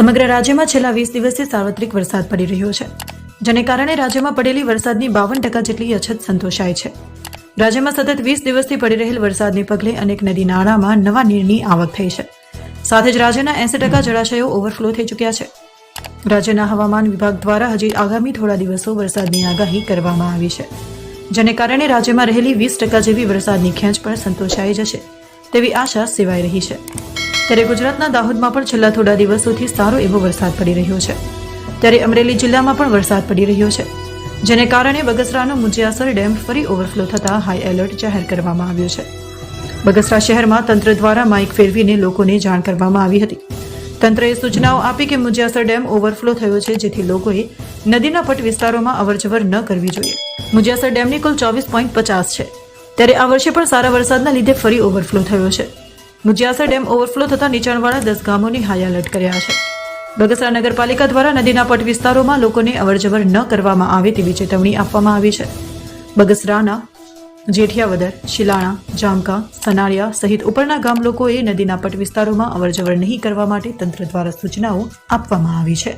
સમગ્ર રાજ્યમાં છેલ્લા 20 દિવસથી સાર્વત્રિક વરસાદ પડી રહ્યો છે, જેને કારણે રાજ્યમાં પડેલી વરસાદની 52% જેટલી અછત સંતોષાય છે. રાજ્યમાં સતત 20 દિવસથી પડી રહેલ વરસાદને પગલે અનેક નદી નાળામાં નવા નીરની આવક થઈ છે. સાથે જ રાજ્યના 80% જળાશયો ઓવરફ્લો થઈ ચૂક્યા છે. રાજ્યના હવામાન વિભાગ દ્વારા હજી આગામી થોડા દિવસો વરસાદની આગાહી કરવામાં આવી છે, જેને કારણે રાજ્યમાં રહેલી 20% જેવી વરસાદની ખેંચ પણ સંતોષાઈ જશે તેવી આશા સેવાઈ રહી છે. ત્યારે ગુજરાતના દાહોદમાં પણ છેલ્લા થોડા દિવસોથી સારો એવો વરસાદ પડી રહ્યો છે. ત્યારે અમરેલી જિલ્લામાં પણ વરસાદ પડી રહ્યો છે, જેને કારણે બગસરાનો મુજિયાસર ડેમ ફરી ઓવરફ્લો થતાં હાઈ એલર્ટ જાહેર કરવામાં આવ્યું છે. બગસરા શહેરમાં તંત્ર દ્વારા માઇક ફેરવીને લોકોને જાણ કરવામાં આવી હતી. તંત્રએ સૂચનાઓ આપી કે મુજિયાસર ડેમ ઓવરફ્લો થયો છે, જેથી લોકોએ નદીના પટ વિસ્તારોમાં અવરજવર ન કરવી જોઈએ. મુજિયાસર ડેમની કુલ 24.50 છે. ત્યારે આ વર્ષે પણ સારા વરસાદના લીધે ફરી ઓવરફ્લો થયો છે. મુજિયાસર ડેમ ઓવરફ્લો થતાં નીચાણવાળા 10 ગામોને હાઈ એલર્ટ કર્યા છે. બગસરા નગરપાલિકા દ્વારા નદીના પટ વિસ્તારોમાં લોકોને અવરજવર ન કરવામાં આવે તેવી ચેતવણી આપવામાં આવી છે. બગસરાના જેઠિયાવદર, શિલાણા, જામકા, સનાળિયા સહિત ઉપરના ગામ લોકોએ નદીના પટ વિસ્તારોમાં અવરજવર નહીં કરવા માટે તંત્ર દ્વારા સૂચનાઓ આપવામાં આવી છે.